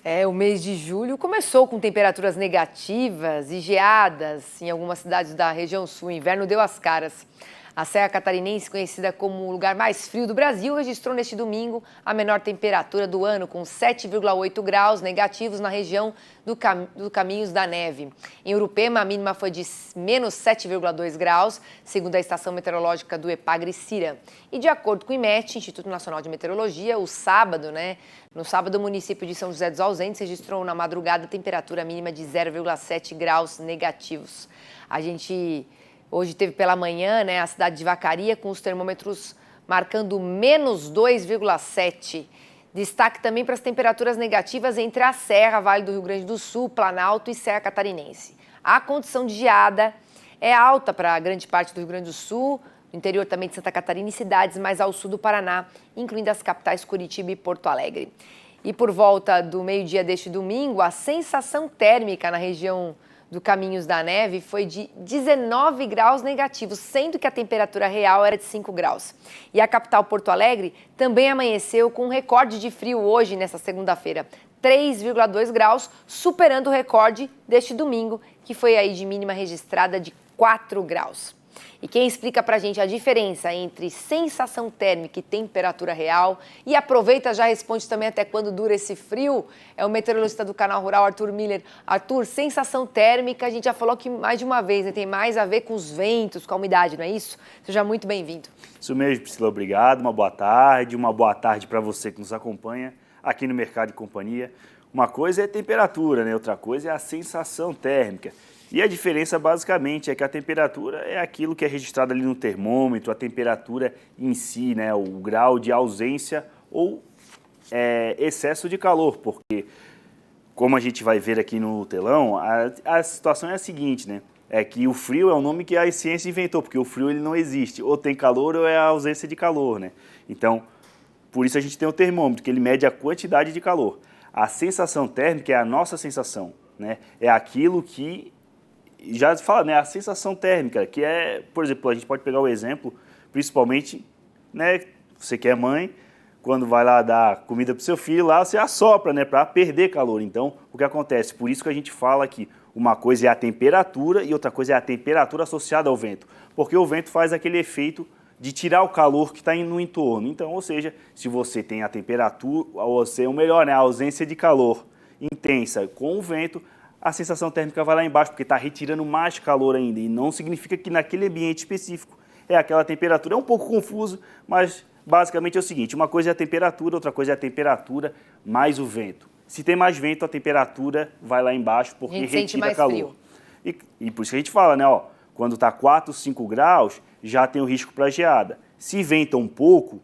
O mês de julho começou com temperaturas negativas e geadas em algumas cidades da região sul. O inverno deu as caras. A Serra Catarinense, conhecida como o lugar mais frio do Brasil, registrou neste domingo a menor temperatura do ano, com 7,8 graus negativos na região do Caminhos da Neve. Em Urupema, a mínima foi de menos 7,2 graus, segundo a estação meteorológica do Epagre-Cira. E de acordo com o IMET, Instituto Nacional de Meteorologia, no sábado, o município de São José dos Ausentes registrou na madrugada temperatura mínima de 0,7 graus negativos. Hoje teve pela manhã, a cidade de Vacaria com os termômetros marcando menos 2,7. Destaque também para as temperaturas negativas entre a Serra, Vale do Rio Grande do Sul, Planalto e Serra Catarinense. A condição de geada é alta para grande parte do Rio Grande do Sul, no interior também de Santa Catarina e cidades mais ao sul do Paraná, incluindo as capitais Curitiba e Porto Alegre. E por volta do meio-dia deste domingo, a sensação térmica na região do Caminhos da Neve foi de 19 graus negativos, sendo que a temperatura real era de 5 graus. E a capital Porto Alegre também amanheceu com um recorde de frio hoje, nesta segunda-feira, 3,2 graus, superando o recorde deste domingo, que foi aí de mínima registrada de 4 graus. E quem explica pra gente a diferença entre sensação térmica e temperatura real e aproveita, já responde também até quando dura esse frio, é o meteorologista do Canal Rural, Arthur Miller. Arthur, sensação térmica, a gente já falou que mais de uma vez, tem mais a ver com os ventos, com a umidade, não é isso? Seja muito bem-vindo. Isso mesmo, Priscila, obrigado, uma boa tarde para você que nos acompanha aqui no Mercado e Companhia. Uma coisa é a temperatura, outra coisa é a sensação térmica. E a diferença, basicamente, é que a temperatura é aquilo que é registrado ali no termômetro, a temperatura em si, o grau de ausência ou excesso de calor, porque, como a gente vai ver aqui no telão, a situação é a seguinte, é que o frio é um nome que a ciência inventou, porque o frio ele não existe, ou tem calor ou é a ausência de calor, Então, por isso a gente tem o termômetro, que ele mede a quantidade de calor. A sensação térmica é a nossa sensação, É aquilo que já se fala, a sensação térmica, que é, por exemplo, a gente pode pegar o exemplo, principalmente, você que é mãe, quando vai lá dar comida para o seu filho, lá você assopra, para perder calor. Então, o que acontece? Por isso que a gente fala que uma coisa é a temperatura e outra coisa é a temperatura associada ao vento, porque o vento faz aquele efeito de tirar o calor que está no entorno. Então, ou seja, se você tem a temperatura, ou melhor, a ausência de calor intensa com o vento, a sensação térmica vai lá embaixo, porque está retirando mais calor ainda, e não significa que naquele ambiente específico é aquela temperatura. É um pouco confuso, mas basicamente é o seguinte, uma coisa é a temperatura, outra coisa é a temperatura mais o vento. Se tem mais vento, a temperatura vai lá embaixo, porque retira calor. E por isso que a gente fala, quando está 4, 5 graus, já tem o risco para geada. Se venta um pouco,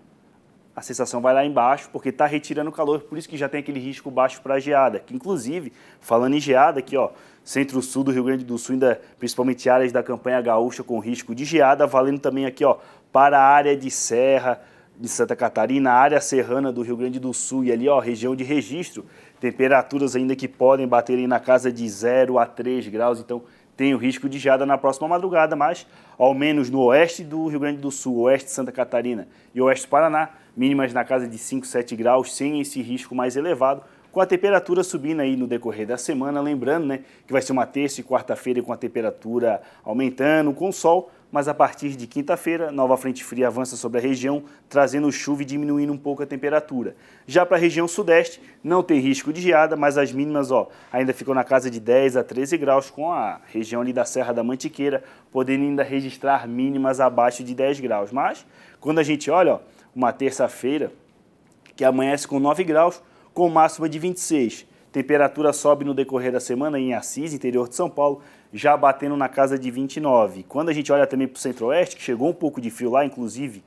a sensação vai lá embaixo, porque está retirando calor, por isso que já tem aquele risco baixo para geada. Que, inclusive, falando em geada, aqui, centro-sul do Rio Grande do Sul, ainda, principalmente áreas da campanha gaúcha com risco de geada, valendo também aqui, para a área de Serra, de Santa Catarina, a área serrana do Rio Grande do Sul e ali, região de registro, temperaturas ainda que podem bater na casa de 0 a 3 graus, então tem o risco de geada na próxima madrugada, mas ao menos no oeste do Rio Grande do Sul, oeste de Santa Catarina e oeste do Paraná, mínimas na casa de 5, 7 graus, sem esse risco mais elevado, com a temperatura subindo aí no decorrer da semana, lembrando que vai ser uma terça e quarta-feira com a temperatura aumentando, com sol, mas a partir de quinta-feira, nova frente fria avança sobre a região, trazendo chuva e diminuindo um pouco a temperatura. Já para a região sudeste, não tem risco de geada, mas as mínimas ainda ficam na casa de 10 a 13 graus, com a região ali da Serra da Mantiqueira, podendo ainda registrar mínimas abaixo de 10 graus. Mas, quando a gente olha, uma terça-feira que amanhece com 9 graus, com máxima de 26. Temperatura sobe no decorrer da semana em Assis, interior de São Paulo, já batendo na casa de 29. Quando a gente olha também para o centro-oeste, que chegou um pouco de frio lá, inclusive,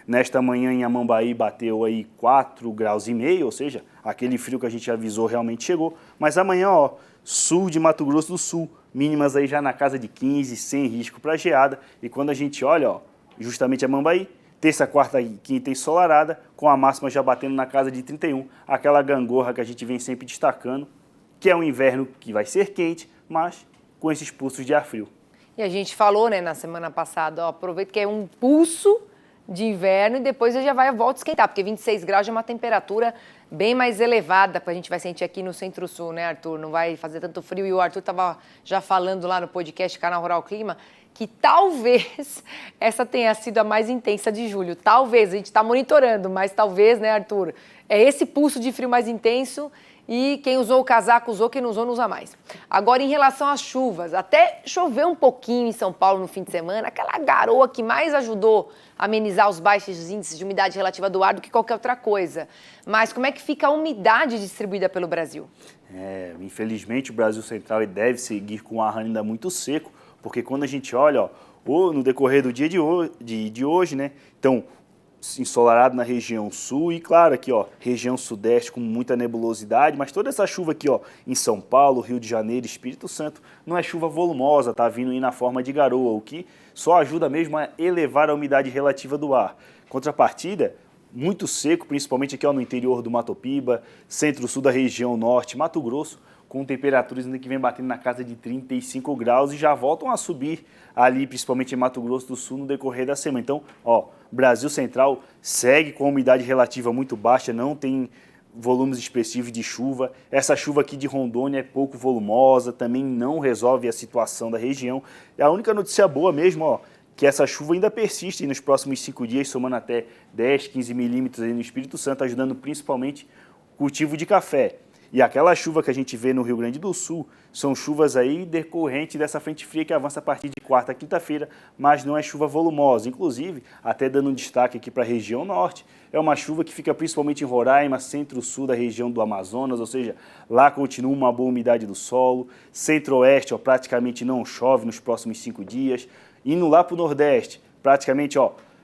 nesta manhã em Amambaí bateu aí 4,5 graus, ou seja, aquele frio que a gente avisou realmente chegou. Mas amanhã, sul de Mato Grosso do Sul, mínimas aí já na casa de 15, sem risco para geada. E quando a gente olha, justamente Amambaí, terça, quarta e quinta ensolarada, com a máxima já batendo na casa de 31, aquela gangorra que a gente vem sempre destacando, que é um inverno que vai ser quente, mas com esses pulsos de ar frio. E a gente falou, na semana passada, aproveita que é um pulso de inverno e depois ele já volta a esquentar, porque 26 graus já é uma temperatura bem mais elevada, que a gente vai sentir aqui no Centro-Sul, né, Arthur? Não vai fazer tanto frio. E o Arthur estava já falando lá no podcast Canal Rural Clima que talvez essa tenha sido a mais intensa de julho. Talvez, a gente está monitorando, mas talvez, né, Arthur? É esse pulso de frio mais intenso e quem usou o casaco usou, quem não usou não usa mais. Agora, em relação às chuvas, até choveu um pouquinho em São Paulo no fim de semana, aquela garoa que mais ajudou a amenizar os baixos índices de umidade relativa do ar do que qualquer outra coisa. Mas como é que fica a umidade distribuída pelo Brasil? Infelizmente o Brasil Central deve seguir com o ar ainda muito seco, porque quando a gente olha, no decorrer do dia de hoje, né? Então, ensolarado na região sul e, claro, aqui, região sudeste com muita nebulosidade, mas toda essa chuva aqui, em São Paulo, Rio de Janeiro, Espírito Santo, não é chuva volumosa, tá vindo aí na forma de garoa, o que só ajuda mesmo a elevar a umidade relativa do ar. Contrapartida, muito seco, principalmente aqui no interior do Mato Piba, centro-sul da região norte, Mato Grosso, com temperaturas ainda que vem batendo na casa de 35 graus e já voltam a subir ali, principalmente em Mato Grosso do Sul, no decorrer da semana. Então, Brasil Central segue com a umidade relativa muito baixa, não tem volumes expressivos de chuva. Essa chuva aqui de Rondônia é pouco volumosa, também não resolve a situação da região. E a única notícia boa mesmo, que essa chuva ainda persiste nos próximos 5 dias, somando até 10, 15 milímetros aí no Espírito Santo, ajudando principalmente o cultivo de café. E aquela chuva que a gente vê no Rio Grande do Sul são chuvas aí decorrentes dessa frente fria que avança a partir de quarta a quinta-feira, mas não é chuva volumosa. Inclusive, até dando um destaque aqui para a região norte, é uma chuva que fica principalmente em Roraima, centro-sul da região do Amazonas, ou seja, lá continua uma boa umidade do solo. Centro-oeste, praticamente não chove nos próximos 5 dias. Indo lá para o nordeste, praticamente,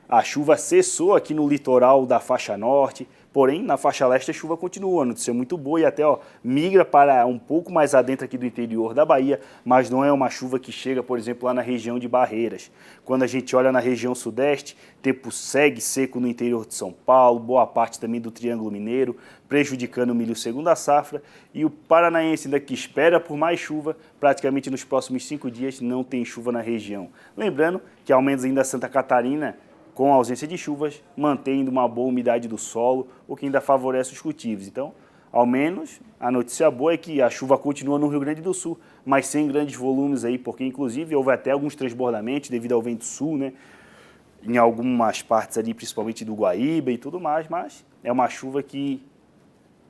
a chuva cessou aqui no litoral da faixa norte, porém, na faixa leste a chuva continua, a notícia é muito boa e até migra para um pouco mais adentro aqui do interior da Bahia, mas não é uma chuva que chega, por exemplo, lá na região de Barreiras. Quando a gente olha na região sudeste, tempo segue seco no interior de São Paulo, boa parte também do Triângulo Mineiro, prejudicando o milho segunda safra, e o paranaense ainda que espera por mais chuva, praticamente nos próximos 5 dias não tem chuva na região. Lembrando que ao menos ainda Santa Catarina, com a ausência de chuvas, mantendo uma boa umidade do solo, o que ainda favorece os cultivos. Então, ao menos, a notícia boa é que a chuva continua no Rio Grande do Sul, mas sem grandes volumes aí, porque inclusive houve até alguns transbordamentos devido ao vento sul, né? Em algumas partes ali, principalmente do Guaíba e tudo mais, mas é uma chuva que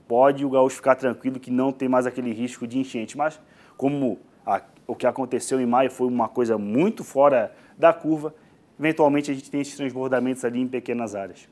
pode o gaúcho ficar tranquilo que não tem mais aquele risco de enchente. Mas como o que aconteceu em maio foi uma coisa muito fora da curva, eventualmente a gente tem esses transbordamentos ali em pequenas áreas.